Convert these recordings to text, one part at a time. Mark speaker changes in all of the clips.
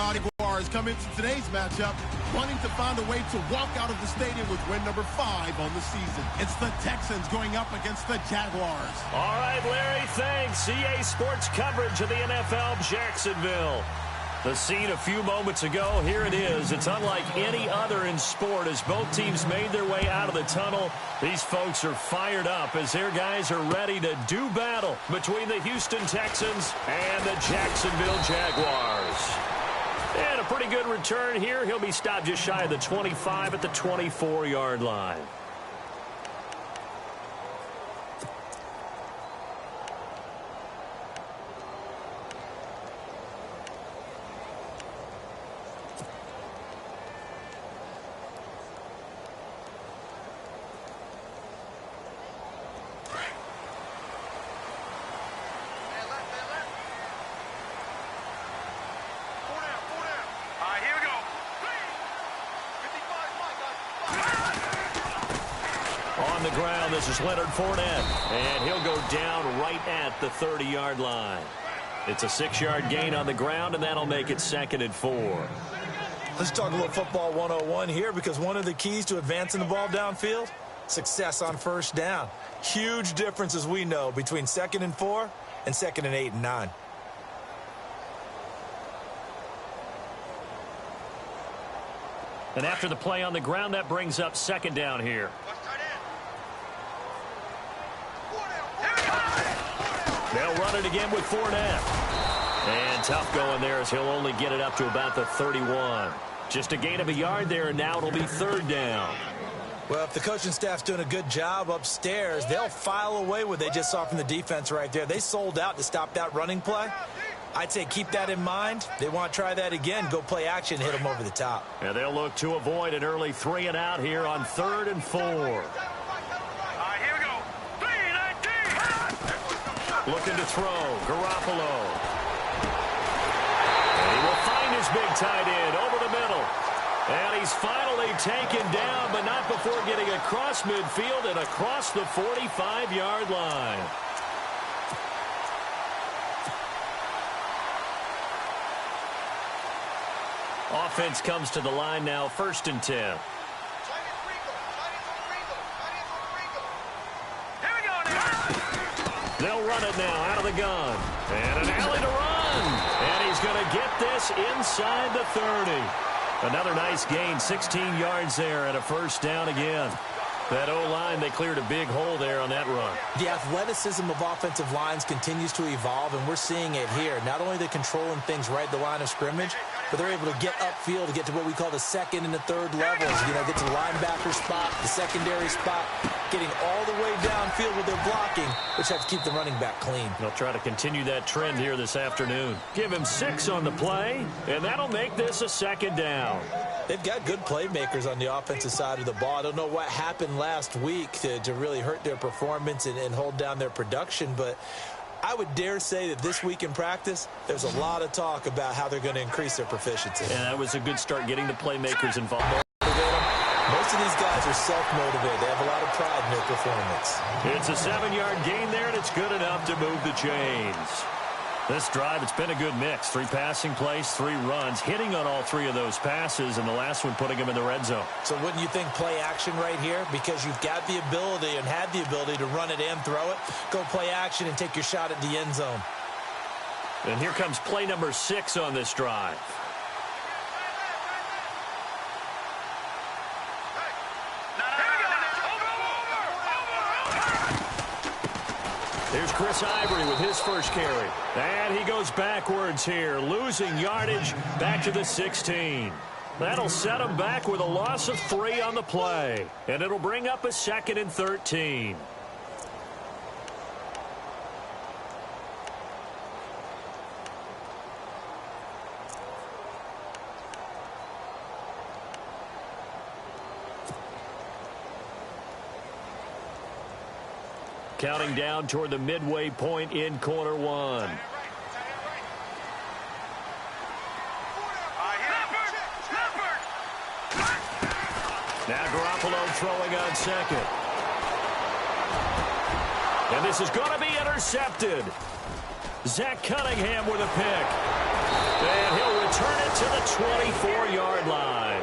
Speaker 1: Jaguars come into today's matchup wanting to find a way to walk out of the stadium with win number 5 on the season. It's the Texans going up against the Jaguars.
Speaker 2: All right, Larry, thanks. EA Sports coverage of the NFL Jacksonville. The scene a few moments ago, here it is. It's unlike any other in sport as both teams made their way out of the tunnel. These folks are fired up as their guys are ready to do battle between the Houston Texans and the Jacksonville Jaguars. And a pretty good return here. He'll be stopped just shy of the 25 at the 24-yard line. On the ground, this is Leonard Fournette, and he'll go down right at the 30-yard line. It's a 6-yard gain on the ground, and that'll make it 2nd and 4.
Speaker 3: Let's talk a little football 101 here, because one of the keys to advancing the ball downfield, success on first down. Huge difference, as we know, between 2nd and 4 and 2nd and 8 and 9.
Speaker 2: And after the play on the ground, that brings up 2nd down here. They'll run it again with Fournette. And tough going there as he'll only get it up to about the 31. Just a gain of a yard there, and now it'll be 3rd down.
Speaker 3: Well, if the coaching staff's doing a good job upstairs, they'll file away what they just saw from the defense right there. They sold out to stop that running play. I'd say keep that in mind. They want to try that again, go play action, hit them over the top.
Speaker 2: And they'll look to avoid an early 3 and out here on 3rd and 4. Looking to throw, Garoppolo. And he will find his big tight end over the middle. And he's finally taken down, but not before getting across midfield and across the 45-yard line. Offense comes to the line now, 1st and 10. They'll run it now out of the gun. And an alley to run. And he's going to get this inside the 30. Another nice gain, 16 yards there and a 1st down again. That O-line, they cleared a big hole there on that run.
Speaker 3: The athleticism of offensive lines continues to evolve, and we're seeing it here. Not only are they controlling things right at the line of scrimmage, but they're able to get upfield to get to what we call the 2nd and the 3rd levels. You know, get to the linebacker spot, the secondary spot, getting all the way downfield with their blocking, which helps keep the running back clean.
Speaker 2: They'll try to continue that trend here this afternoon. Give him 6 on the play, and that'll make this a 2nd down.
Speaker 3: They've got good playmakers on the offensive side of the ball. I don't know what happened last week to really hurt their performance and hold down their production, but I would dare say that this week in practice, there's a lot of talk about how they're going to increase their proficiency.
Speaker 2: And that was a good start getting the playmakers involved.
Speaker 3: Most of these guys are self-motivated. They have a lot of pride in their performance.
Speaker 2: It's a 7-yard gain there, and it's good enough to move the chains. This drive, it's been a good mix. 3 passing plays, 3 runs, hitting on all 3 of those passes, and the last one putting him in the red zone.
Speaker 3: So wouldn't you think play action right here? Because you've got the ability and had the ability to run it and throw it. Go play action and take your shot at the end zone.
Speaker 2: And here comes play number 6 on this drive. Here's Chris Ivory with his first carry. And he goes backwards here, losing yardage back to the 16. That'll set him back with a loss of 3 on the play. And it'll bring up a 2nd and 13. Counting down toward the midway point in quarter 1. Now Garoppolo throwing on 2nd. And this is going to be intercepted. Zach Cunningham with a pick. And he'll return it to the 24-yard line.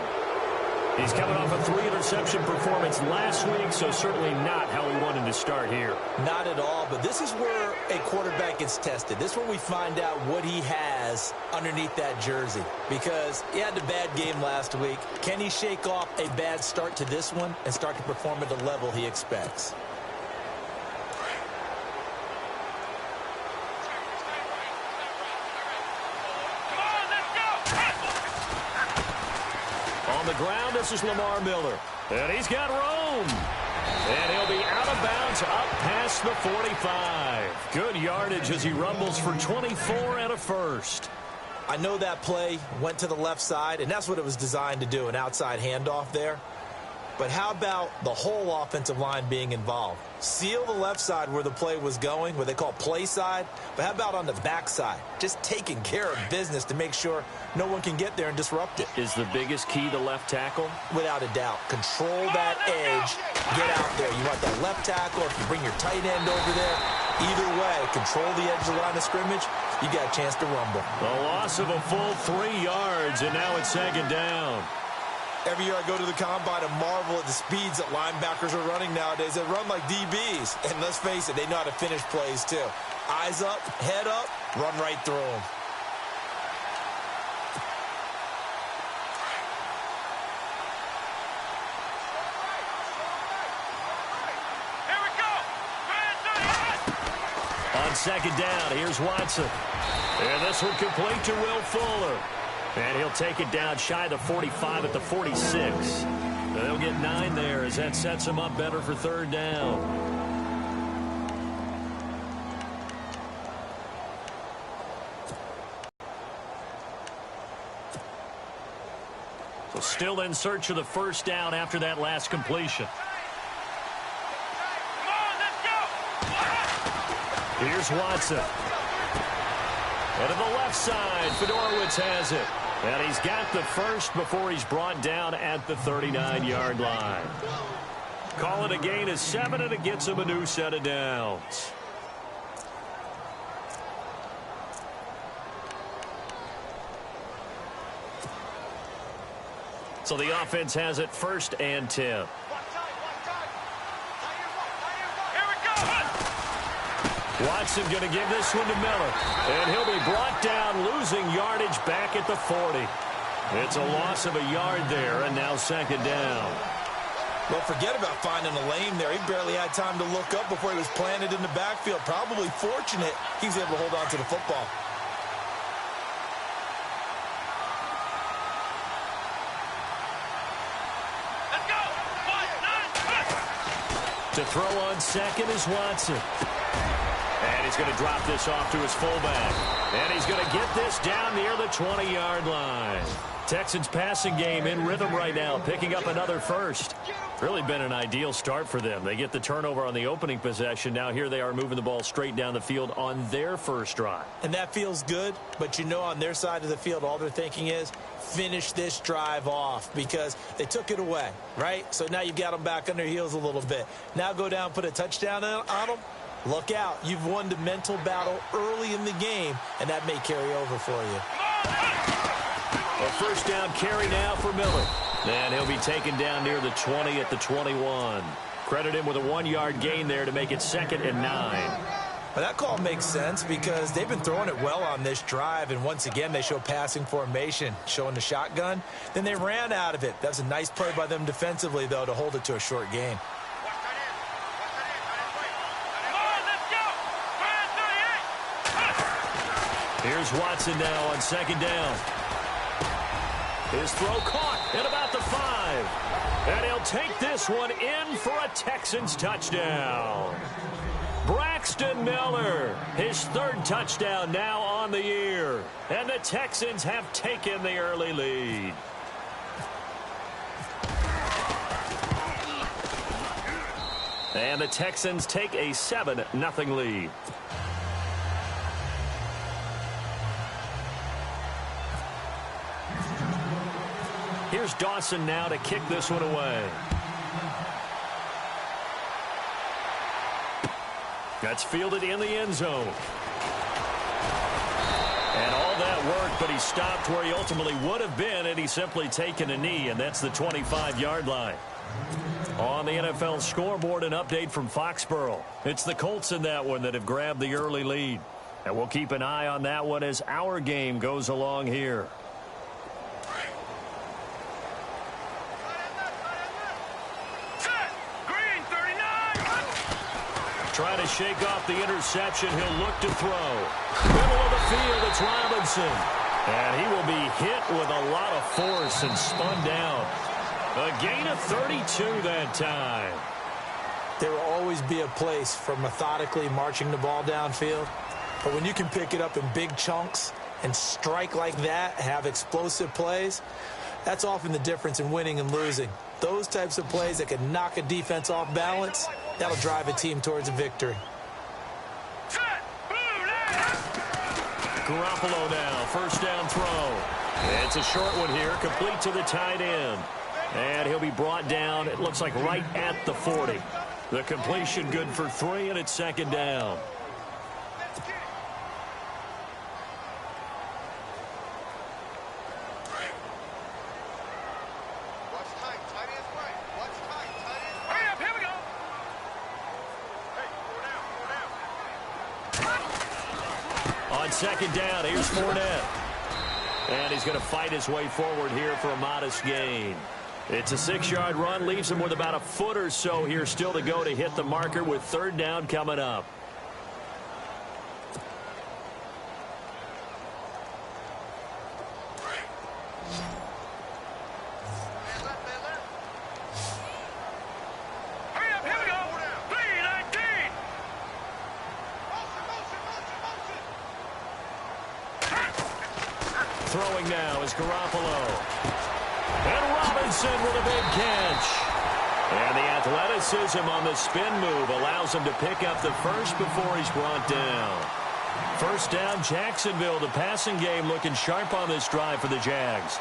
Speaker 2: He's coming off a 3-interception performance last week, so certainly not how he wanted to start here.
Speaker 3: Not at all, but this is where a quarterback gets tested. This is where we find out what he has underneath that jersey, because he had a bad game last week. Can he shake off a bad start to this one and start to perform at the level he expects?
Speaker 2: On the ground, this is Lamar Miller. And he's got room. And he'll be out of bounds up past the 45. Good yardage as he rumbles for 24 and a first.
Speaker 3: I know that play went to the left side, and that's what it was designed to do, an outside handoff there. But how about the whole offensive line being involved? Seal the left side where the play was going, what they call play side. But how about on the back side? Just taking care of business to make sure no one can get there and disrupt it.
Speaker 2: Is the biggest key the left tackle?
Speaker 3: Without a doubt. Control that edge. Get out there. You want that left tackle, if you bring your tight end over there. Either way, control the edge of the line of scrimmage. You got a chance to rumble.
Speaker 2: A loss of a full 3 yards, and now it's second down.
Speaker 3: Every year I go to the combine and marvel at the speeds that linebackers are running nowadays. They run like DBs. And let's face it, they know how to finish plays too. Eyes up, head up, run right through them.
Speaker 4: Here we go.
Speaker 2: On second down, here's Watson. And this one complete to Will Fuller. And he'll take it down shy of the 45 at the 46. They'll get 9 there as that sets him up better for third down. So still in search of the first down after that last completion.
Speaker 4: Come on, let's go.
Speaker 2: Here's Watson. And to the left side, Fedorowicz has it. And he's got the first before he's brought down at the 39-yard line. Call it a gain of 7, and it gets him a new set of downs. So the offense has it 1st and 10. Watson going to give this one to Miller. And he'll be brought down, losing yardage back at the 40. It's a loss of a yard there, and now second down.
Speaker 3: Well, forget about finding a lane there. He barely had time to look up before he was planted in the backfield. Probably fortunate he's able to hold on to the football.
Speaker 4: Let's go. 1, 9, 1.
Speaker 2: To throw on second is Watson. And he's going to drop this off to his fullback. And he's going to get this down near the 20-yard line. Texans passing game in rhythm right now, picking up another first. Really been an ideal start for them. They get the turnover on the opening possession. Now here they are moving the ball straight down the field on their first drive.
Speaker 3: And that feels good, but you know on their side of the field, all they're thinking is finish this drive off because they took it away, right? So now you've got them back on their heels a little bit. Now go down, put a touchdown on them. Look out. You've won the mental battle early in the game, and that may carry over for you.
Speaker 2: A first down carry now for Miller. And he'll be taken down near the 20 at the 21. Credit him with a 1-yard gain there to make it 2nd and 9.
Speaker 3: Well, that call makes sense because they've been throwing it well on this drive, and once again they show passing formation, showing the shotgun. Then they ran out of it. That's a nice play by them defensively, though, to hold it to a short game.
Speaker 2: Here's Watson now on second down. His throw caught at about the 5. And he'll take this one in for a Texans touchdown. Braxton Miller, his 3rd touchdown now on the year. And the Texans have taken the early lead. And the Texans take a 7-0 lead. Here's Dawson now to kick this one away. That's fielded in the end zone. And all that work but he stopped where he ultimately would have been, and he's simply taken a knee, and that's the 25-yard line. On the NFL scoreboard, an update from Foxborough. It's the Colts in that one that have grabbed the early lead. And we'll keep an eye on that one as our game goes along here.
Speaker 4: Green 39.
Speaker 2: Trying to shake off the interception. He'll look to throw. Middle of the field, it's Robinson. And he will be hit with a lot of force and spun down. A gain of 32 that time.
Speaker 3: There will always be a place for methodically marching the ball downfield. But when you can pick it up in big chunks and strike like that, have explosive plays, that's often the difference in winning and losing. Those types of plays that can knock a defense off balance, that'll drive a team towards a victory.
Speaker 2: Garoppolo now, first down throw. It's a short one here, complete to the tight end. And he'll be brought down, it looks like right at the 40. The completion good for 3, and it's second down. On second down, here's Fournette. And he's going to fight his way forward here for a modest gain. It's a 6-yard run, leaves him with about a foot or so here still to go to hit the marker with third down coming up. Throwing now is Garoppolo. And Robinson with a big catch. And the athleticism on the spin move allows him to pick up the first before he's brought down. First down, Jacksonville. The passing game looking sharp on this drive for the Jags.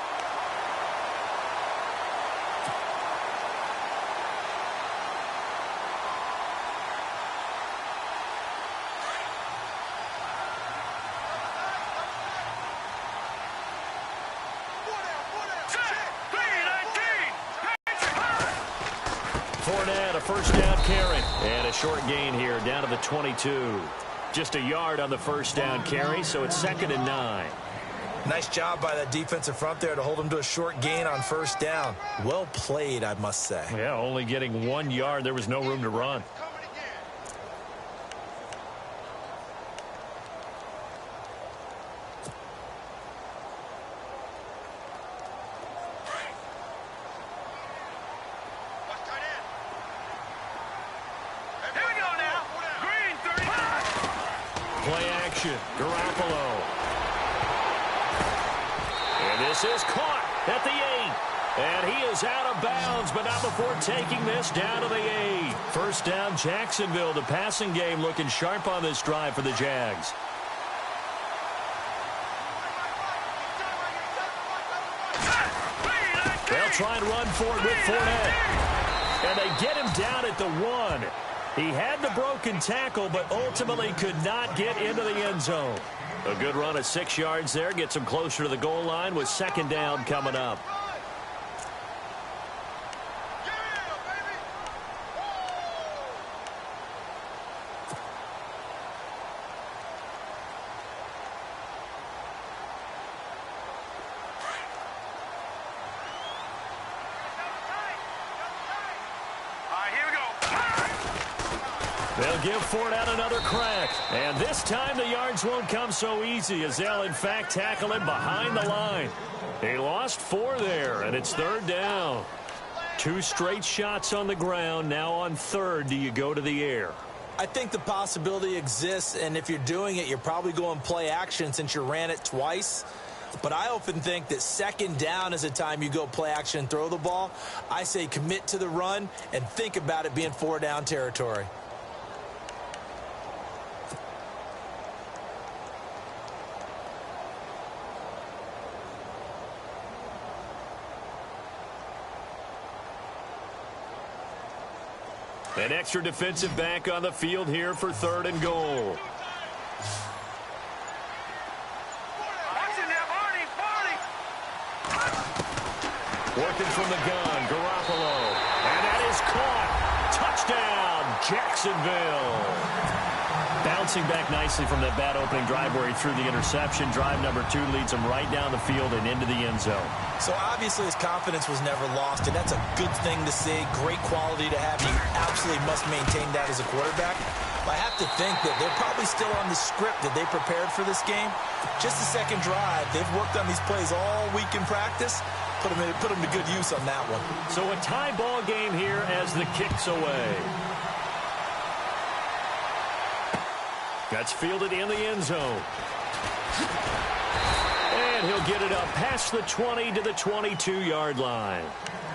Speaker 2: Fournette, a first down carry. And a short gain here, down to the 22. Just a yard on the first down carry, so it's 2nd and 9.
Speaker 3: Nice job by that defensive front there to hold him to a short gain on first down. Well played, I must say.
Speaker 2: Yeah, only getting 1 yard. There was no room to run. Play action, Garoppolo. And this is caught at the 8. And he is out of bounds, but not before taking this down to the 8. First down, Jacksonville. The passing game looking sharp on this drive for the Jags. They'll try and run for it with Fournette. And they get him down at the 1. He had the broken tackle, but ultimately could not get into the end zone. A good run of 6 yards there. Gets him closer to the goal line with second down coming up. They'll give Fournette another crack. And this time the yards won't come so easy as they'll, in fact, tackle him behind the line. He lost 4 there, and it's third down. 2 straight shots on the ground. Now on third, do you go to the air?
Speaker 3: I think the possibility exists, and if you're doing it, you're probably going play action since you ran it twice. But I often think that second down is the time you go play action and throw the ball. I say commit to the run and think about it being 4-down territory.
Speaker 2: An extra defensive back on the field here for third and goal. Working from the gun, Garoppolo. And that is caught. Touchdown, Jacksonville. Bouncing back nicely from that bad opening drive where he threw the interception. Drive number 2 leads him right down the field and into the end zone.
Speaker 3: So obviously his confidence was never lost, and that's a good thing to see. Great quality to have. You absolutely must maintain that as a quarterback. But I have to think that they're probably still on the script that they prepared for this game. Just the second drive. They've worked on these plays all week in practice. Put them to good use on that one.
Speaker 2: So a tie ball game here as the kick's away. That's fielded in the end zone. And he'll get it up past the 20 to the 22-yard line.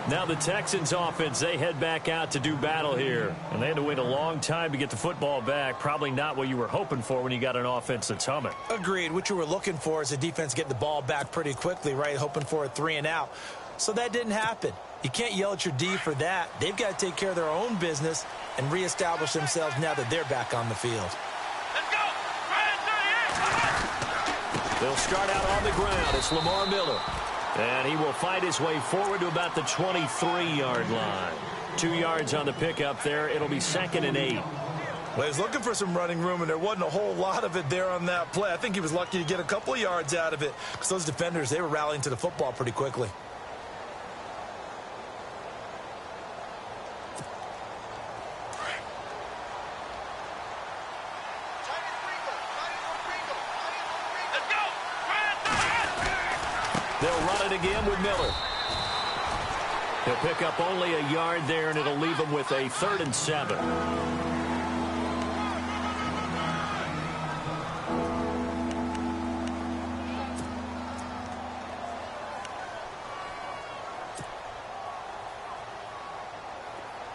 Speaker 2: Now the Texans offense, they head back out to do battle here. And they had to wait a long time to get the football back. Probably not what you were hoping for when you got an offense that's humming.
Speaker 3: Agreed. What you were looking for is a defense getting the ball back pretty quickly, right? Hoping for a 3 and out. So that didn't happen. You can't yell at your D for that. They've got to take care of their own business and reestablish themselves now that they're back on the field.
Speaker 2: They'll start out on the ground. It's Lamar Miller. And he will fight his way forward to about the 23-yard line. 2 yards on the pickup there. It'll be 2nd and 8.
Speaker 3: Well, he was looking for some running room, and there wasn't a whole lot of it there on that play. I think he was lucky to get a couple of yards out of it because those defenders, they were rallying to the football pretty quickly.
Speaker 2: They'll run it again with Miller. He'll pick up only a yard there, and it'll leave him with a 3rd and 7.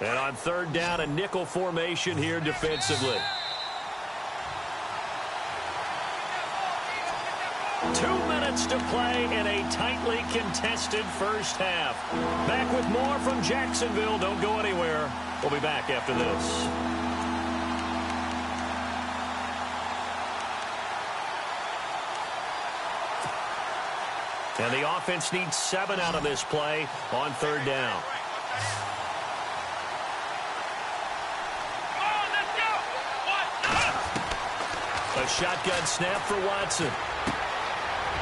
Speaker 2: And on 3rd down, a nickel formation here defensively. 2 minutes to play in a tightly contested first half. Back with more from Jacksonville. Don't go anywhere. We'll be back after this. And the offense needs 7 out of this play on 3rd down. A shotgun snap for Watson.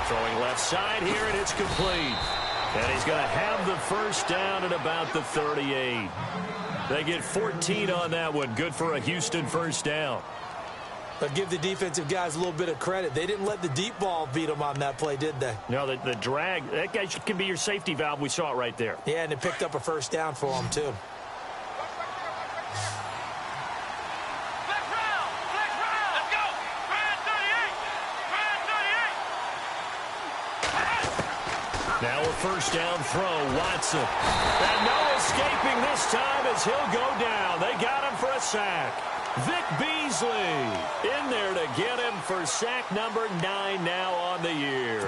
Speaker 2: Throwing left side here, and it's complete. And he's going to have the first down at about the 38. They get 14 on that one. Good for a Houston first down.
Speaker 3: But give the defensive guys a little bit of credit. They didn't let the deep ball beat them on that play, did they?
Speaker 2: No, the drag, that guy can be your safety valve. We saw it right there.
Speaker 3: Yeah, and it picked up a first down for them, too.
Speaker 2: Now a first down throw, Watson. And no escaping this time as he'll go down. They got him for a sack. Vic Beasley in there to get him for sack number 9 now on the year.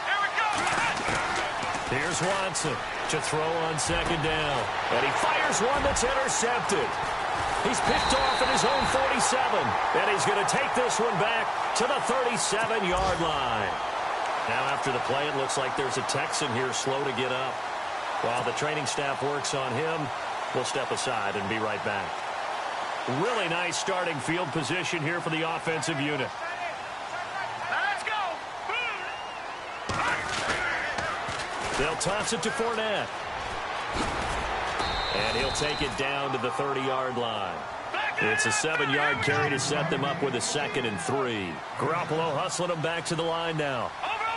Speaker 4: Here we go.
Speaker 2: Here's Watson to throw on 2nd down. And he fires one that's intercepted. He's picked off at his own 47, and he's going to take this one back to the 37-yard line. Now after the play, it looks like there's a Texan here slow to get up. While the training staff works on him, we'll step aside and be right back. Really nice starting field position here for the offensive unit.
Speaker 4: Let's go.
Speaker 2: They'll toss it to Fournette. And he'll take it down to the 30-yard line. It's a 7-yard carry to set them up with a 2nd and 3. Garoppolo hustling them back to the line now.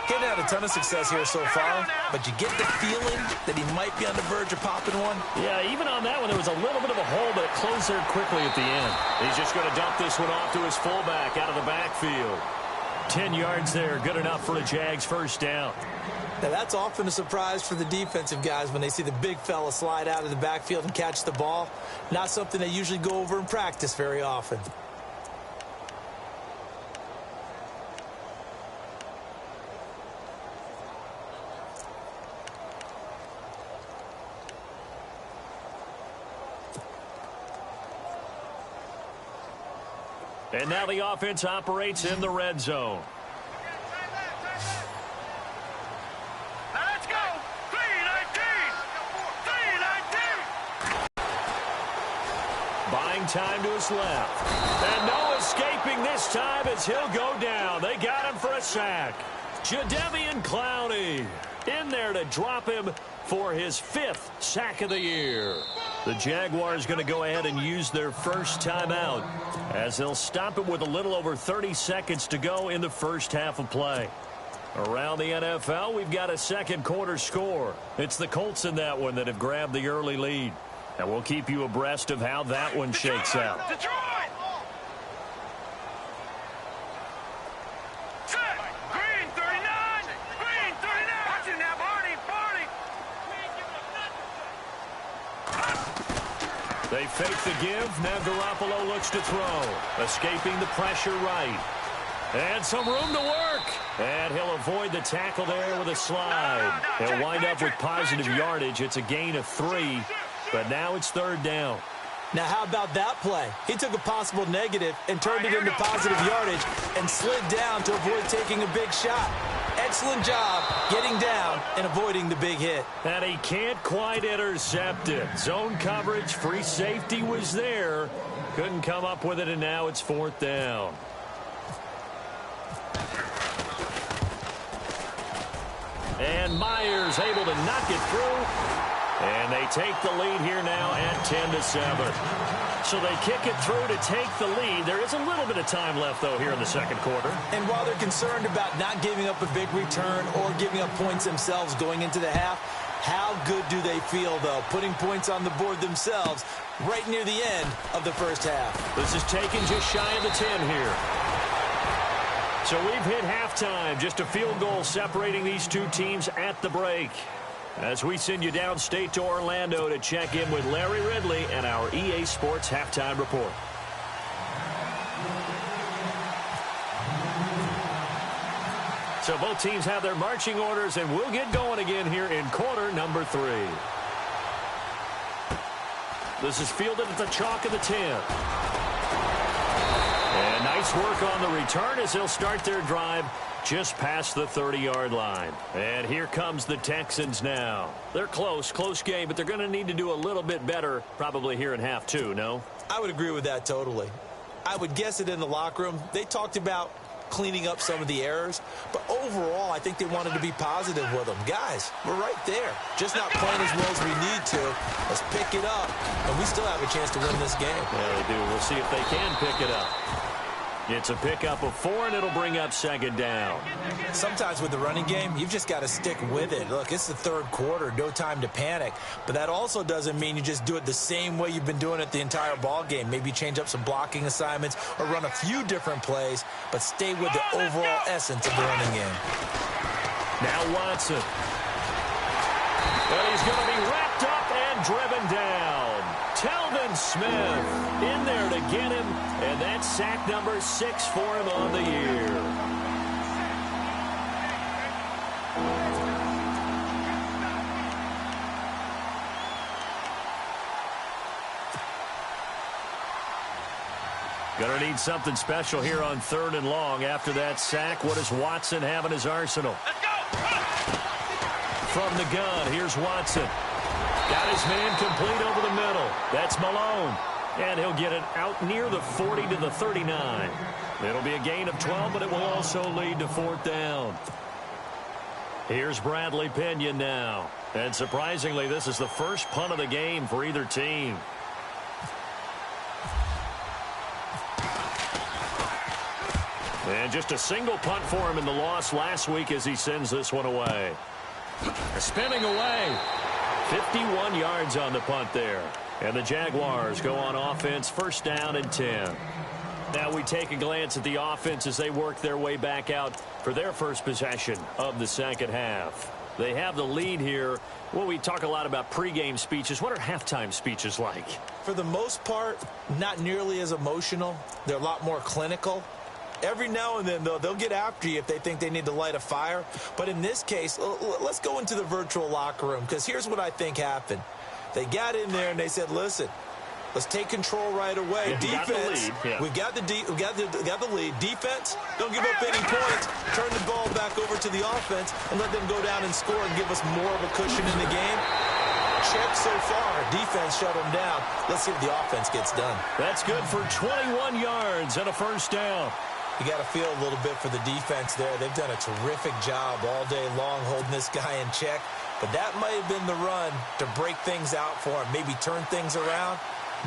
Speaker 3: Getting had a ton of success here so far, but you get the feeling that he might be on the verge of popping one.
Speaker 2: Yeah, even on that one, there was a little bit of a hole, but it closed there quickly at the end. He's just going to dump this one off to his fullback out of the backfield. 10 yards there, good enough for a Jags first down.
Speaker 3: Now, that's often a surprise for the defensive guys when they see the big fella slide out of the backfield and catch the ball. Not something they usually go over in practice very often.
Speaker 2: And now the offense operates in the red zone.
Speaker 4: Now let's go. 3-19. 3-19.
Speaker 2: Buying time to his left. And no escaping this time as he'll go down. They got him for a sack. Jadeveon Clowney in there to drop him for his 5th sack of the year. The Jaguars going to go ahead and use their first timeout as they'll stop it with a little over 30 seconds to go in the first half of play. Around the NFL, we've got a second quarter score. It's the Colts in that one that have grabbed the early lead. And we'll keep you abreast of how that one shakes out.
Speaker 4: Detroit. Set. Green 39. Green 39. Watch it now, Barney. Barney.
Speaker 2: They fake the give. Now Garoppolo looks to throw. Escaping the pressure right. And some room to work. And he'll avoid the tackle there with a slide. He'll wind up with positive yardage. It's a gain of 3. But now it's 3rd down.
Speaker 3: Now, how about that play? He took a possible negative and turned it into positive yardage and slid down to avoid taking a big shot. Excellent job getting down and avoiding the big hit.
Speaker 2: And he can't quite intercept it. Zone coverage, free safety was there. Couldn't come up with it, and now it's 4th down. And Myers able to knock it through. And they take the lead here now at 10-7. So they kick it through to take the lead. There is a little bit of time left, though, here in the second quarter.
Speaker 3: And while they're concerned about not giving up a big return or giving up points themselves going into the half, how good do they feel, though, putting points on the board themselves right near the end of the first half?
Speaker 2: This is taken just shy of the 10 here. So we've hit halftime. Just a field goal separating these two teams at the break. As we send you downstate to Orlando to check in with Larry Ridley and our EA Sports Halftime Report. So both teams have their marching orders, and we'll get going again here in quarter number 3. This is fielded at the chalk of the 10. And nice work on the return as they'll start their drive just past the 30-yard line. And here comes the Texans now. They're close game, but they're going to need to do a little bit better probably here in half 2, no?
Speaker 3: I would agree with that totally. I would guess it in the locker room. They talked about cleaning up some of the errors, but overall, I think they wanted to be positive with them. Guys, we're right there. Just not playing as well as we need to. Let's pick it up, and we still have a chance to win this game.
Speaker 2: Yeah, they do. We'll see if they can pick it up. It's a pickup of 4, and it'll bring up 2nd down.
Speaker 3: Sometimes with the running game, you've just got to stick with it. Look, it's the 3rd quarter, no time to panic. But that also doesn't mean you just do it the same way you've been doing it the entire ball game. Maybe change up some blocking assignments or run a few different plays, but stay with the overall essence of the running game.
Speaker 2: Now Watson. And he's going to be wrapped up and driven down. Telvin Smith in there to get him, and that's sack number 6 for him on the year. Going to need something special here on 3rd and long after that sack. What does Watson have in his arsenal?
Speaker 4: Let's go.
Speaker 2: From the gun, here's Watson. Got his man complete over the middle. That's Malone. And he'll get it out near the 40 to the 39. It'll be a gain of 12, but it will also lead to 4th down. Here's Bradley Pinion now. And surprisingly, this is the first punt of the game for either team. And just a single punt for him in the loss last week as he sends this one away. Spinning away. 51 yards on the punt there. And the Jaguars go on offense, 1st down and 10. Now we take a glance at the offense as they work their way back out for their first possession of the second half. They have the lead here. Well, we talk a lot about pregame speeches. What are halftime speeches like?
Speaker 3: For the most part, not nearly as emotional. They're a lot more clinical. Every now and then, though, they'll get after you if they think they need to light a fire. But in this case, let's go into the virtual locker room, because here's what I think happened. They got in there and they said, listen, Let's take control right away.
Speaker 2: Yeah,
Speaker 3: Defense, we got the lead. Defense, don't give up any points. Turn the ball back over to the offense and let them go down and score and give us more of a cushion in the game. Check so far. Defense shut them down. Let's see if the offense gets done.
Speaker 2: That's good for 21 yards and a first down.
Speaker 3: You got to feel a little bit for the defense there. They've done a terrific job all day long holding this guy in check. But that might have been the run to break things out for him, maybe turn things around.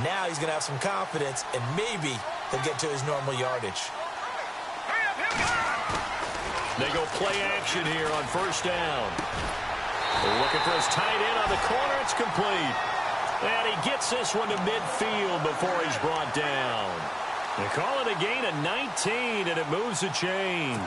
Speaker 3: Now he's going to have some confidence, and maybe he'll get to his normal yardage.
Speaker 2: They go play action here on first down. They're looking for his tight end on the corner. It's complete. And he gets this one to midfield before he's brought down. They call it a gain of 19, and it moves the chains.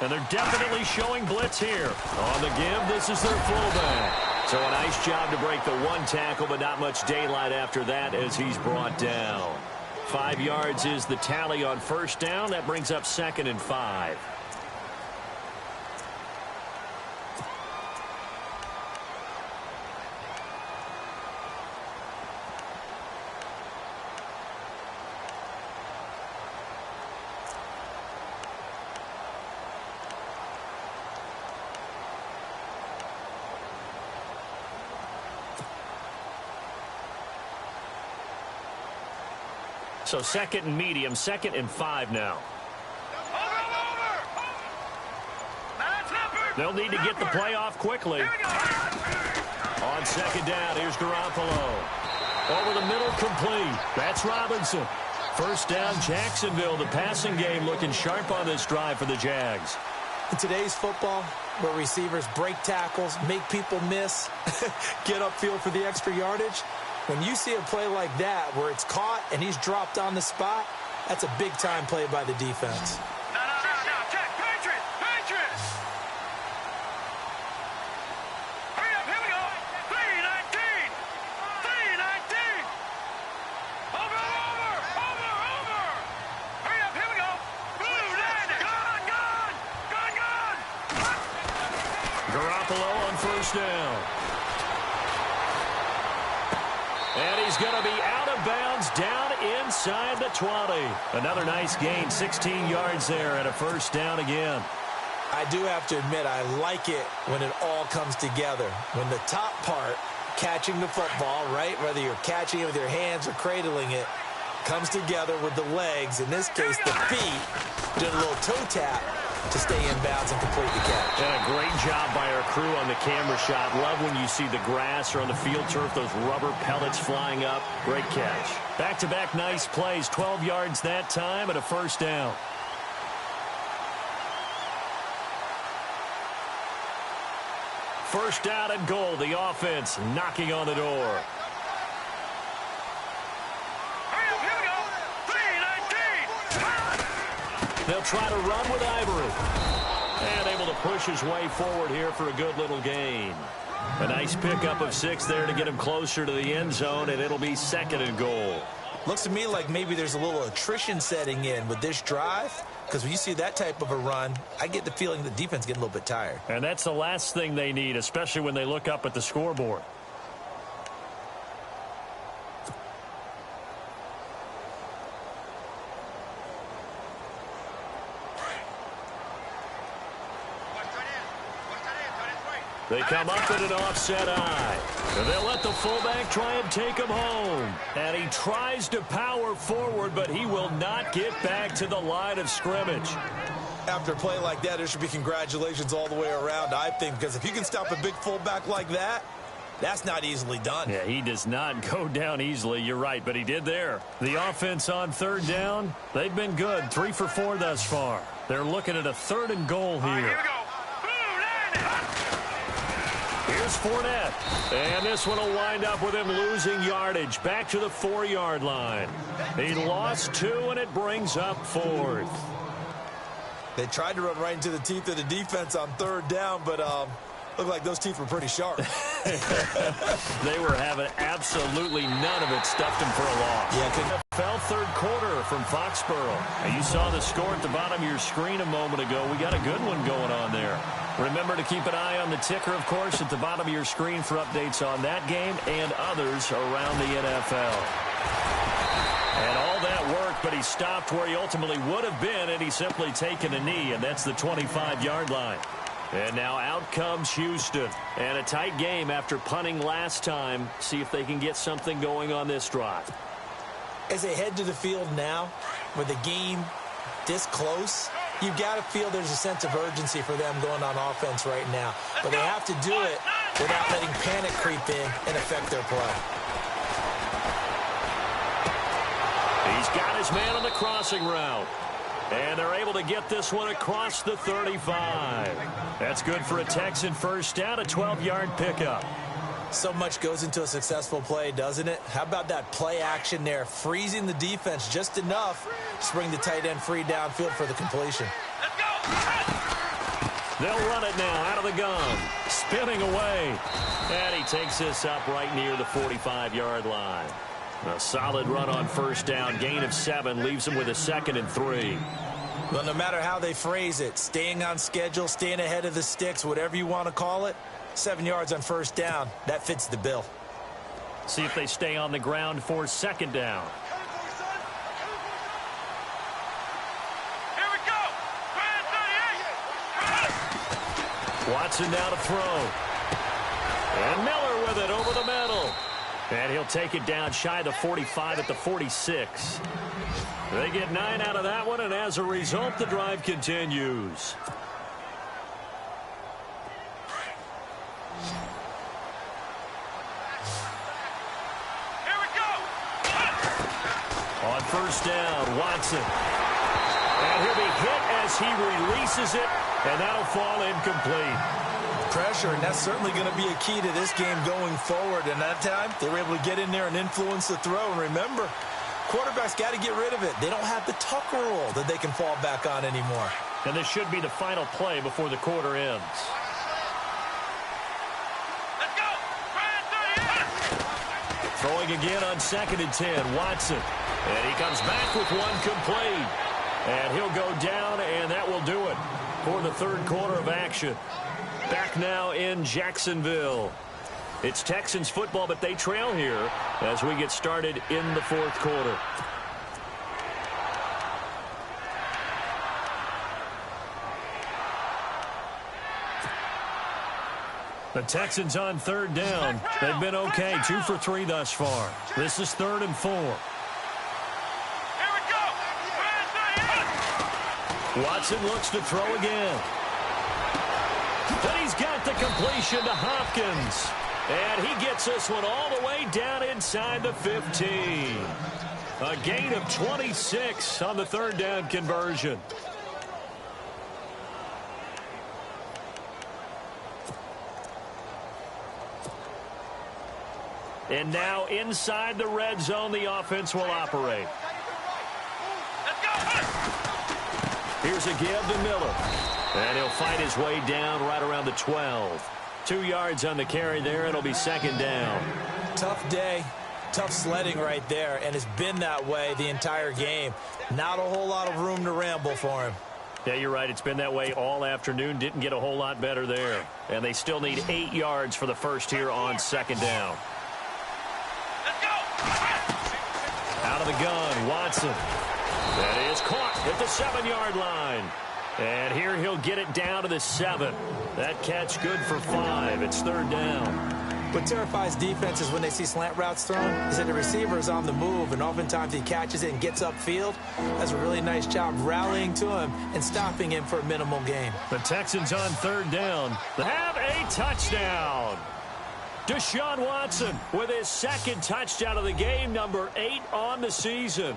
Speaker 2: And they're definitely showing blitz here. On the give, this is their fullback. So a nice job to break the one tackle, but not much daylight after that as he's brought down. 5 yards is the tally on first down. That brings up 2nd and 5. So 2nd and medium, 2nd and 5 now. They'll need to get the play off quickly. On 2nd down, here's Garoppolo. Over the middle, complete. That's Robinson. First down, Jacksonville. The passing game looking sharp on this drive for the Jags.
Speaker 3: In today's football, where receivers break tackles, make people miss, get upfield for the extra yardage, when you see a play like that where it's caught and he's dropped on the spot, that's a big-time play by the defense.
Speaker 4: Check. Patriots. Hurry up, here we go. 319. Over. Hurry up, here we go. Blue, landing. Gone.
Speaker 2: Garoppolo on first down. And he's going to be out of bounds down inside the 20. Another nice gain, 16 yards there and a first down again.
Speaker 3: I do have to admit, I like it when it all comes together. When the top part, catching the football, right, whether you're catching it with your hands or cradling it, comes together with the legs, in this case the feet, did a little toe tap to stay in bounds and complete the catch.
Speaker 2: And a great job by our crew on the camera shot. Love when you see the grass or on the field turf, those rubber pellets flying up. Great catch. Back-to-back nice plays, 12 yards that time and a first down. First down and goal, the offense knocking on the door. They'll try to run with Ivory. And able to push his way forward here for a good little gain. A nice pickup of 6 there to get him closer to the end zone, and it'll be 2nd and goal.
Speaker 3: Looks to me like maybe there's a little attrition setting in with this drive, because when you see that type of a run, I get the feeling the defense is getting a little bit tired.
Speaker 2: And that's the last thing they need, especially when they look up at the scoreboard. They come up at an offset eye. And they'll let the fullback try and take him home. And he tries to power forward, but he will not get back to the line of scrimmage.
Speaker 3: After a play like that, there should be congratulations all the way around, I think, because if you can stop a big fullback like that, that's not easily done.
Speaker 2: Yeah, he does not go down easily. You're right, but he did there. The offense on 3rd down, they've been good. 3 for 4 thus far. They're looking at a 3rd and goal here.
Speaker 4: Here we go.
Speaker 2: Here's Fournette. And this one will wind up with him losing yardage. Back to the 4-yard line. He lost 2, and it brings up 4th.
Speaker 3: They tried to run right into the teeth of the defense on 3rd down, but looked like those teeth were pretty sharp.
Speaker 2: They were having absolutely none of it. Stuffed him for a loss.
Speaker 3: Yeah,
Speaker 2: NFL third quarter from Foxborough. And you saw the score at the bottom of your screen a moment ago. We got a good one going on there. Remember to keep an eye on the ticker, of course, at the bottom of your screen for updates on that game and others around the NFL. And all that work, but he stopped where he ultimately would have been, and he's simply taken a knee, and that's the 25-yard line. And now out comes Houston. And a tight game after punting last time. See if they can get something going on this drive.
Speaker 3: As they head to the field now, with the game this close, you've got to feel there's a sense of urgency for them going on offense right now. But they have to do it without letting panic creep in and affect their play.
Speaker 2: He's got his man on the crossing route. And they're able to get this one across the 35. That's good for a Texan first down, a 12-yard pickup.
Speaker 3: So much goes into a successful play, doesn't it? How about that play action there, freezing the defense just enough to bring the tight end free downfield for the completion.
Speaker 2: They'll run it now out of the gun, spinning away. And he takes this up right near the 45-yard line. A solid run on first down, gain of 7, leaves him with a 2nd and 3.
Speaker 3: Well, no matter how they phrase it, staying on schedule, staying ahead of the sticks, whatever you want to call it, 7 yards on first down, that fits the bill.
Speaker 2: See if they stay on the ground for 2nd down.
Speaker 4: Here we go.
Speaker 2: Watson now to throw. And Miller with it over the middle. And he'll take it down shy of the 45 at the 46. They get 9 out of that one, and as a result, the drive continues.
Speaker 4: Here we go.
Speaker 2: On first down, Watson. And he'll be hit as he releases it, and that'll fall incomplete.
Speaker 3: Pressure, and that's certainly going to be a key to this game going forward. And that time, they were able to get in there and influence the throw. And remember, quarterbacks got to get rid of it. They don't have the Tucker rule that they can fall back on anymore.
Speaker 2: And this should be the final play before the quarter ends.
Speaker 4: Let's go.
Speaker 2: Throwing again on 2nd and 10, Watson. And he comes back with one complete. And he'll go down, and that will do it for the third quarter of action. Back now in Jacksonville. It's Texans football, but they trail here as we get started in the fourth quarter. The Texans on third down. They've been okay, 2 for 3 thus far. This is 3rd and 4.
Speaker 4: Here we go.
Speaker 2: Watson looks to throw again. But he's got the completion to Hopkins. And he gets this one all the way down inside the 15. A gain of 26 on the third down conversion. And now inside the red zone, the offense will operate.
Speaker 4: Let's go.
Speaker 2: Here's a give to Miller. And he'll fight his way down right around the 12. 2 yards on the carry there. It'll be 2nd down.
Speaker 3: Tough day, tough sledding right there, and it's been that way the entire game. Not a whole lot of room to ramble for him.
Speaker 2: Yeah, you're right. It's been that way all afternoon. Didn't get a whole lot better there. And they still need 8 yards for the first here on 2nd down.
Speaker 4: Let's go.
Speaker 2: Out of the gun, Watson. That is caught at the 7-yard line. And here he'll get it down to the 7. That catch good for 5. It's 3rd down.
Speaker 3: What terrifies defenses when they see slant routes thrown is that the receiver is on the move, and oftentimes he catches it and gets upfield. Does a really nice job rallying to him and stopping him for a minimal gain.
Speaker 2: The Texans on 3rd down. They have a touchdown. Deshaun Watson with his 2nd touchdown of the game, number 8 on the season.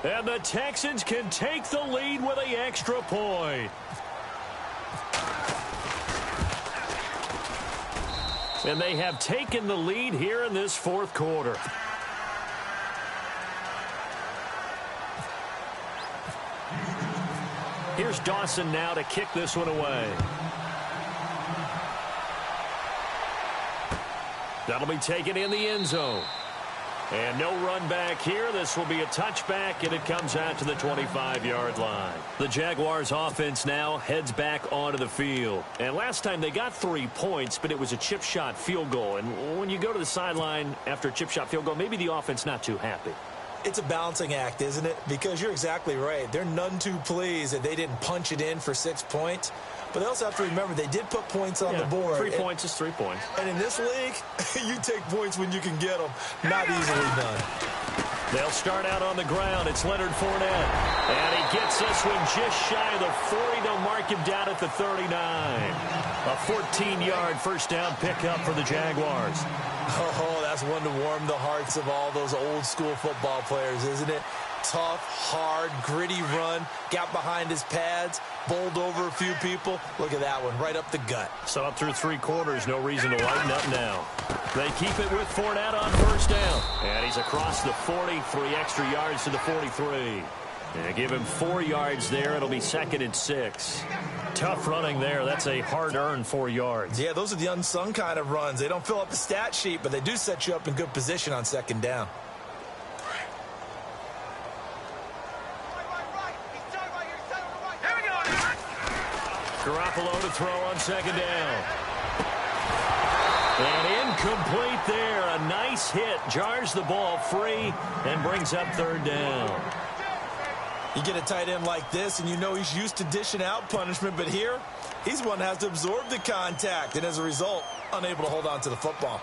Speaker 2: And the Texans can take the lead with an extra point. And they have taken the lead here in this fourth quarter. Here's Dawson now to kick this one away. That'll be taken in the end zone. And no run back here. This will be a touchback, and it comes out to the 25-yard line. The Jaguars offense now heads back onto the field. And last time they got 3 points, but it was a chip shot field goal. And when you go to the sideline after a chip shot field goal, maybe the offense not too happy.
Speaker 3: It's a balancing act, isn't it? Because you're exactly right. They're none too pleased that they didn't punch it in for 6 points. But they also have to remember they did put points on the board.
Speaker 2: 3 points is 3 points.
Speaker 3: And in this league, you take points when you can get them. Not easily done.
Speaker 2: They'll start out on the ground. It's Leonard Fournette. And he gets this one just shy of the 40. They'll mark him down at the 39. A 14-yard first down pickup for the Jaguars.
Speaker 3: Oh, that's one to warm the hearts of all those old-school football players, isn't it? Tough, hard, gritty run. Got behind his pads. Bowled over a few people. Look at that one, right up the gut.
Speaker 2: So up through 3 quarters, no reason to lighten up now. They keep it with Fournette on first down. And he's across the 40, 3 extra yards to the 43. And give him 4 yards there. It'll be 2nd and 6. Tough running there. That's a hard-earned 4 yards.
Speaker 3: Yeah, those are the unsung kind of runs. They don't fill up the stat sheet, but they do set you up in good position on 2nd down.
Speaker 2: Garoppolo to throw on 2nd down. And incomplete there. A nice hit. Jars the ball free and brings up 3rd down.
Speaker 3: You get a tight end like this, and you know he's used to dishing out punishment, but here, he's one that has to absorb the contact, and as a result, unable to hold on to the football.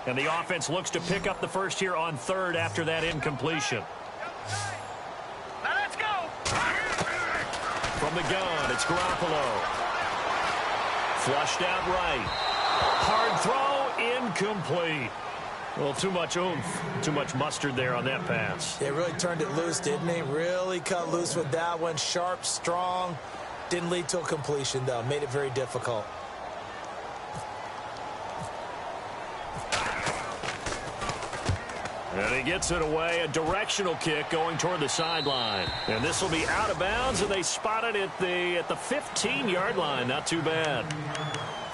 Speaker 2: And the offense looks to pick up the first here on 3rd after that incompletion.
Speaker 4: Now let's go.
Speaker 2: From the gun, it's Garoppolo. Flushed out right. Hard throw, incomplete. Well, too much oomph, too much mustard there on that pass.
Speaker 3: They really turned it loose, didn't they? Really cut loose with that one. Sharp, strong. Didn't lead to a completion, though. Made it very difficult.
Speaker 2: And he gets it away, a directional kick going toward the sideline. And this will be out of bounds, and they spot it at the 15-yard line. Not too bad.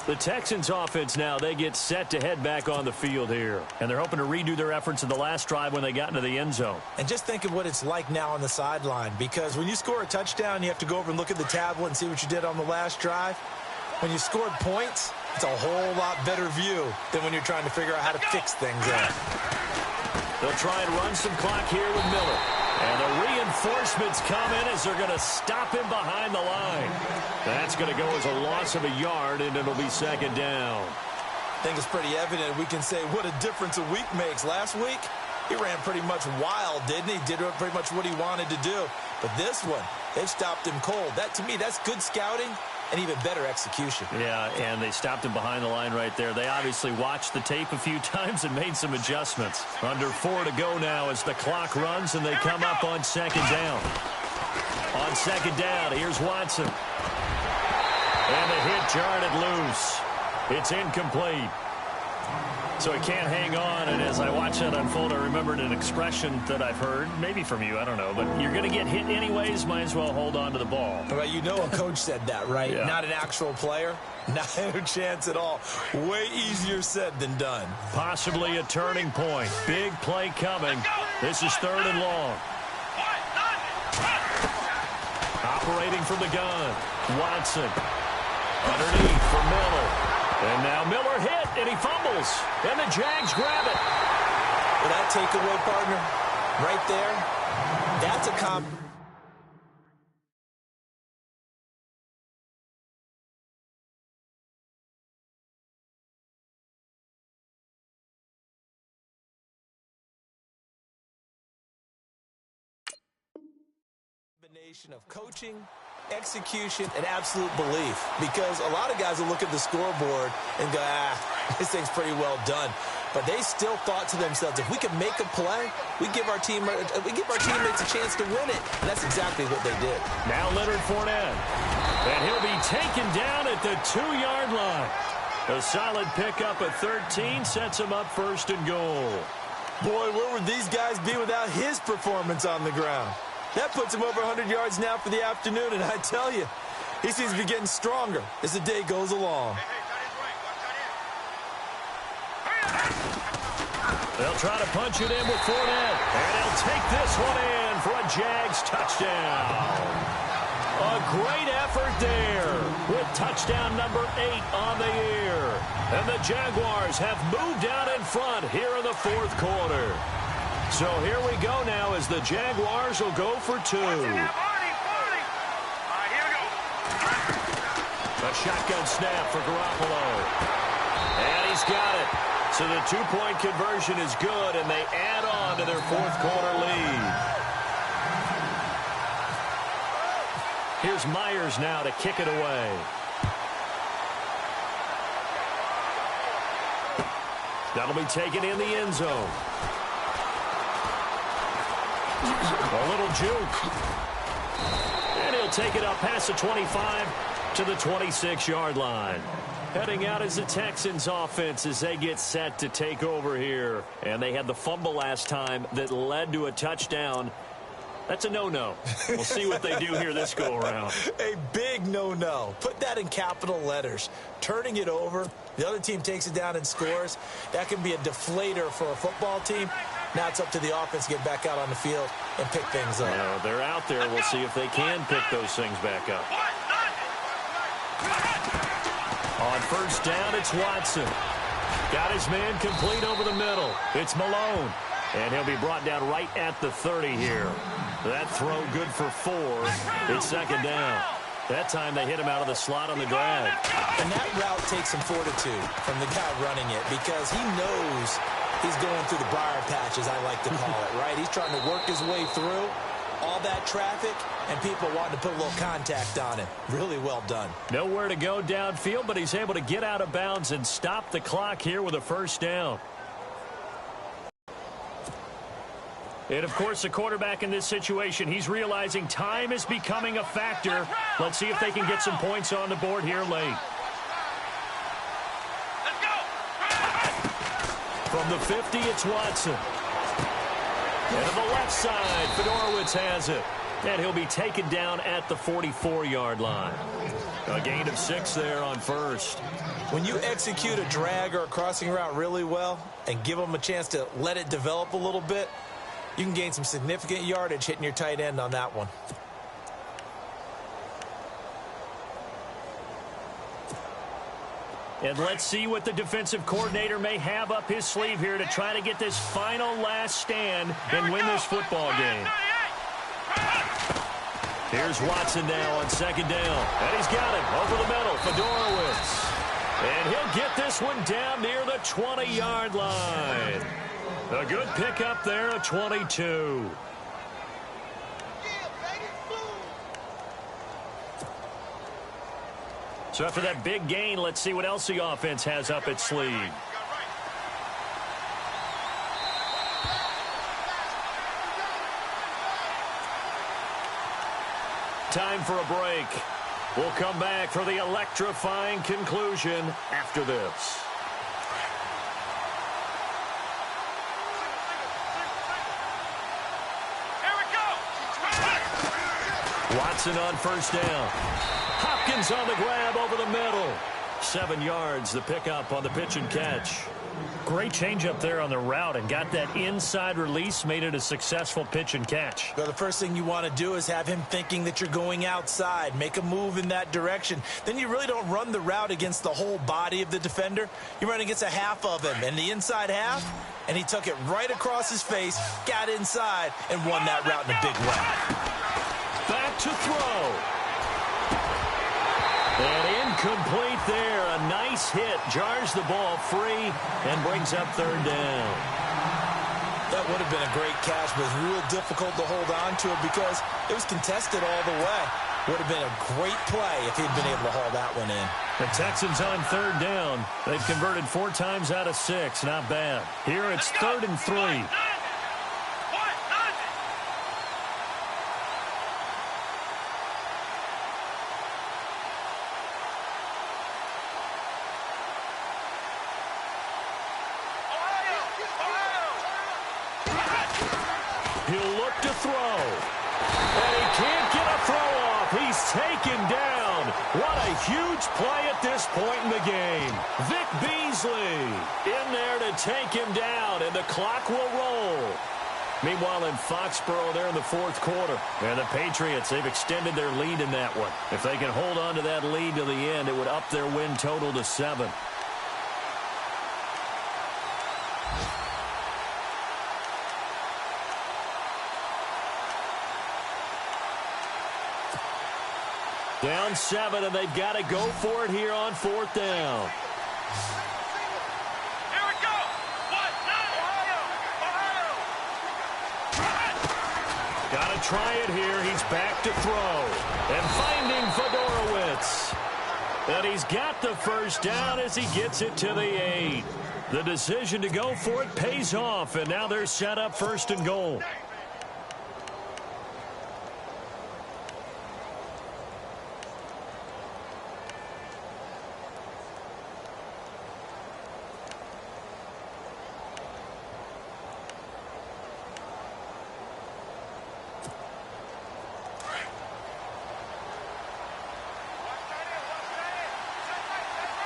Speaker 2: The Texans offense now, they get set to head back on the field here. And they're hoping to redo their efforts in the last drive when they got into the end zone.
Speaker 3: And just think of what it's like now on the sideline, because when you score a touchdown, you have to go over and look at the tablet and see what you did on the last drive. When you scored points, it's a whole lot better view than when you're trying to figure out how to fix things up.
Speaker 2: They'll try and run some clock here with Miller. And the reinforcements come in as they're going to stop him behind the line. That's going to go as a loss of a yard, and it'll be 2nd down.
Speaker 3: I think it's pretty evident. We can say what a difference a week makes. Last week, he ran pretty much wild, didn't he? Did pretty much what he wanted to do. But this one, they've stopped him cold. That, to me, that's good scouting and even better execution.
Speaker 2: Yeah, and they stopped him behind the line right there. They obviously watched the tape a few times and made some adjustments. Under 4 to go now as the clock runs, and they come up on 2nd down. On 2nd down, here's Watson. And the hit jarred it loose. It's incomplete. So he can't hang on, and as I watch that unfold, I remembered an expression that I've heard, maybe from you, I don't know, but you're going to get hit anyways, might as well hold on to the ball.
Speaker 3: Well, you know a coach said that, right?
Speaker 2: Yeah.
Speaker 3: Not an actual player. Not a chance at all. Way easier said than done.
Speaker 2: Possibly a turning point. Big play coming. This is 3rd and long. Operating from the gun. Watson. Underneath for Miller. And now Miller hit, and he fumbles. And the Jags grab it.
Speaker 3: Well, that takeaway, partner, right there, that's a combination of coaching, execution, and absolute belief. Because a lot of guys will look at the scoreboard and go, this thing's pretty well done. But they still thought to themselves, if we can make a play, we give our teammates a chance to win it. And that's exactly what they did.
Speaker 2: Now Leonard Fournette. And he'll be taken down at the 2-yard line. A solid pickup at 13 sets him up 1st and goal.
Speaker 3: Boy, where would these guys be without his performance on the ground? That puts him over 100 yards now for the afternoon, and I tell you, he seems to be getting stronger as the day goes along.
Speaker 2: They'll try to punch it in with Fournette, and he'll take this one in for a Jags touchdown. A great effort there with touchdown number 8 on the year. And the Jaguars have moved out in front here in the fourth quarter. So here we go now as the Jaguars will go for 2. A shotgun snap for Garoppolo. And he's got it. So the 2-point conversion is good, and they add on to their fourth quarter lead. Here's Myers now to kick it away. That'll be taken in the end zone. A little juke. And he'll take it up past the 25 to the 26-yard line. Heading out is the Texans offense as they get set to take over here. And they had the fumble last time that led to a touchdown. That's a no-no. We'll see what they do here this go-around.
Speaker 3: A big no-no. Put that in capital letters. Turning it over, the other team takes it down and scores. That can be a deflator for a football team. Now it's up to the offense to get back out on the field and pick things up.
Speaker 2: Yeah, they're out there. We'll see if they can pick those things back up. On first down, it's Watson. Got his man complete over the middle. It's Malone. And he'll be brought down right at the 30 here. That throw good for 4. It's second down. That time they hit him out of the slot on the drag.
Speaker 3: And that route takes some fortitude from the guy running it because he knows he's going through the briar patch, as I like to call it, right? He's trying to work his way through all that traffic and people wanting to put a little contact on it. Really well done.
Speaker 2: Nowhere to go downfield, but he's able to get out of bounds and stop the clock here with a first down. And, of course, the quarterback in this situation, he's realizing time is becoming a factor. Let's see if they can get some points on the board here late.
Speaker 4: Let's go.
Speaker 2: From the 50, it's Watson. And on the left side, Fedorowicz has it. And he'll be taken down at the 44-yard line. A gain of 6 there on first.
Speaker 3: When you execute a drag or a crossing route really well and give them a chance to let it develop a little bit, you can gain some significant yardage hitting your tight end on that one.
Speaker 2: And let's see what the defensive coordinator may have up his sleeve here to try to get this final last stand and win this football game. Here's Watson now on second down. And he's got it over the middle. Fedorowicz. And he'll get this one down near the 20-yard line. A good pickup there at 22. So after that big gain, let's see what else the offense has up its sleeve. Time for a break. We'll come back for the electrifying conclusion after this. Watson on first down. Hopkins on the grab over the middle. 7 yards, the pickup on the pitch and catch. Great change up there on the route and got that inside release, made it a successful pitch and catch.
Speaker 3: Well, the first thing you want to do is have him thinking that you're going outside, make a move in that direction. Then you really don't run the route against the whole body of the defender. You run against a half of him, and the inside half, and he took it right across his face, got inside, and won that route in a big way.
Speaker 2: Back to throw. And incomplete there. A nice hit. Jars the ball free and brings up third down.
Speaker 3: That would have been a great catch, but it was real difficult to hold on to it because it was contested all the way. Would have been a great play if he'd been able to haul that one in.
Speaker 2: The Texans on third down. They've converted 4 times out of 6. Not bad. Here it's 3rd and 3. He'll look to throw. And he can't get a throw off. He's taken down. What a huge play at this point in the game. Vic Beasley in there to take him down, and the clock will roll. Meanwhile, in Foxborough, they're in the fourth quarter. And the Patriots, they've extended their lead in that one. If they can hold on to that lead to the end, it would up their win total to 7. Down 7, and they've got to go for it here on 4th down.
Speaker 4: Here we go.
Speaker 2: Got to try it here. He's back to throw. And finding Fedorowicz. And he's got the first down as he gets it to the 8. The decision to go for it pays off, and now they're set up 1st and goal.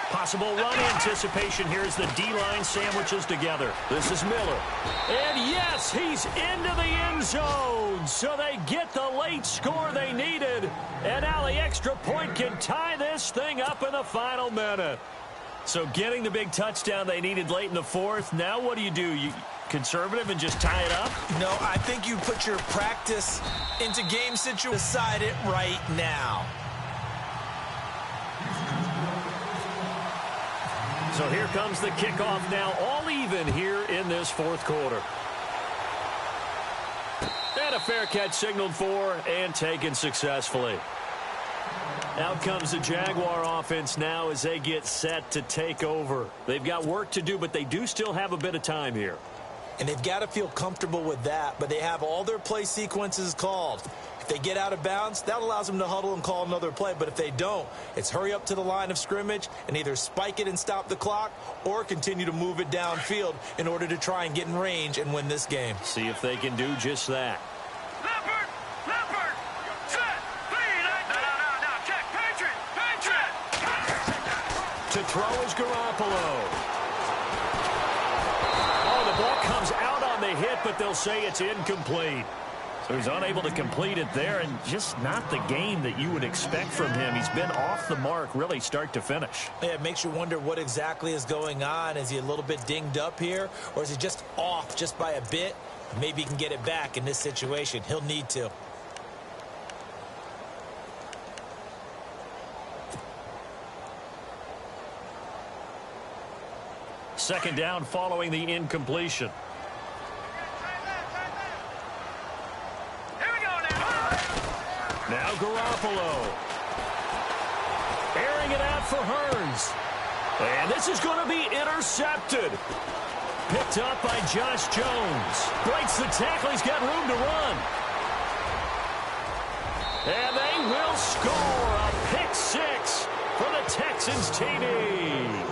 Speaker 2: Possible run anticipation here as the D-line sandwiches together. This is Miller. And yes, he's into the end zone. So they get the late score they needed. And now the extra point can tie this thing up in the final minute. So getting the big touchdown they needed late in the 4th. Now what do? You conservative and just tie it up?
Speaker 3: No, I think you put your practice into game situation. Decide it right now.
Speaker 2: So here comes the kickoff now, all even here in this 4th quarter. And a fair catch signaled for and taken successfully. Out comes the Jaguar offense now as they get set to take over. They've got work to do, but they do still have a bit of time here.
Speaker 3: And they've got to feel comfortable with that, but they have all their play sequences called. If they get out of bounds, that allows them to huddle and call another play. But if they don't, it's hurry up to the line of scrimmage and either spike it and stop the clock or continue to move it downfield in order to try and get in range and win this game.
Speaker 2: See if they can do just that.
Speaker 4: Leopard, set, lead. No, check, Patriot.
Speaker 2: To throw is Garoppolo. Oh, the ball comes out on the hit, but they'll say it's incomplete. So he's unable to complete it there, and just not the game that you would expect from him. He's been off the mark really start to finish.
Speaker 3: Yeah, it makes you wonder what exactly is going on. Is he a little bit dinged up here, or is he just off just by a bit? Maybe he can get it back in this situation. He'll need to.
Speaker 2: Second down following the incompletion. Now Garoppolo. Airing it out for Hurns. And this is going to be intercepted. Picked up by Josh Jones. Breaks the tackle. He's got room to run. And they will score a pick 6 for the Texans TD.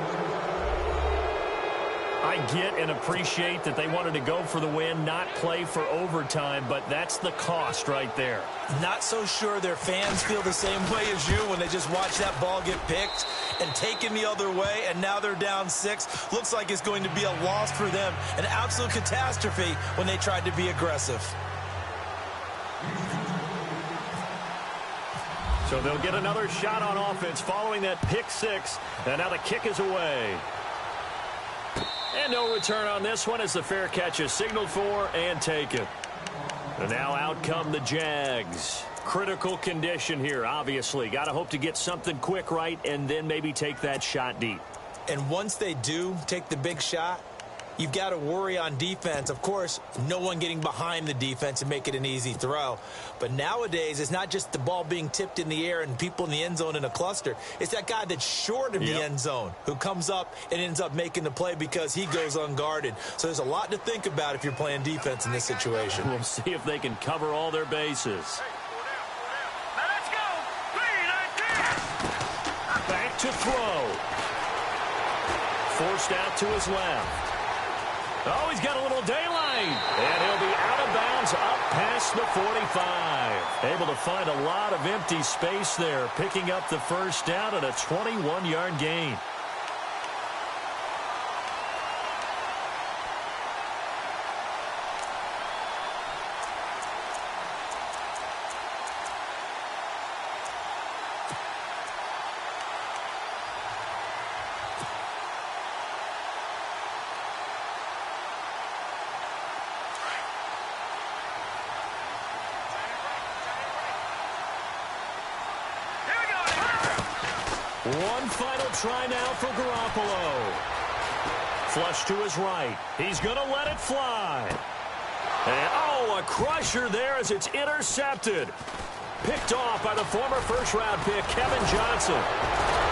Speaker 2: I get and appreciate that they wanted to go for the win, not play for overtime, but that's the cost right there.
Speaker 3: Not so sure their fans feel the same way as you when they just watch that ball get picked and taken the other way, and now they're down 6. Looks like it's going to be a loss for them, an absolute catastrophe when they tried to be aggressive.
Speaker 2: So they'll get another shot on offense following that pick 6, and now the kick is away. And no return on this one as the fair catch is signaled for and taken. And now out come the Jags. Critical condition here, obviously. Got to hope to get something quick right and then maybe take that shot deep.
Speaker 3: And once they do take the big shot, you've got to worry on defense. Of course, no one getting behind the defense and make it an easy throw. But nowadays, it's not just the ball being tipped in the air and people in the end zone in a cluster. It's that guy that's short of the end zone who comes up and ends up making the play because he goes unguarded. So there's a lot to think about if you're playing defense in this situation.
Speaker 2: We'll see if they can cover all their bases.
Speaker 4: Now let's go. 3-19.
Speaker 2: Back to throw. Forced out to his left. Oh, he's got a little daylight. And he'll be out of bounds up past the 45. Able to find a lot of empty space there, picking up the first down and a 21-yard gain. One final try now for Garoppolo. Flush to his right. He's going to let it fly. And, oh, a crusher there as it's intercepted. Picked off by the former first-round pick, Kevin Johnson.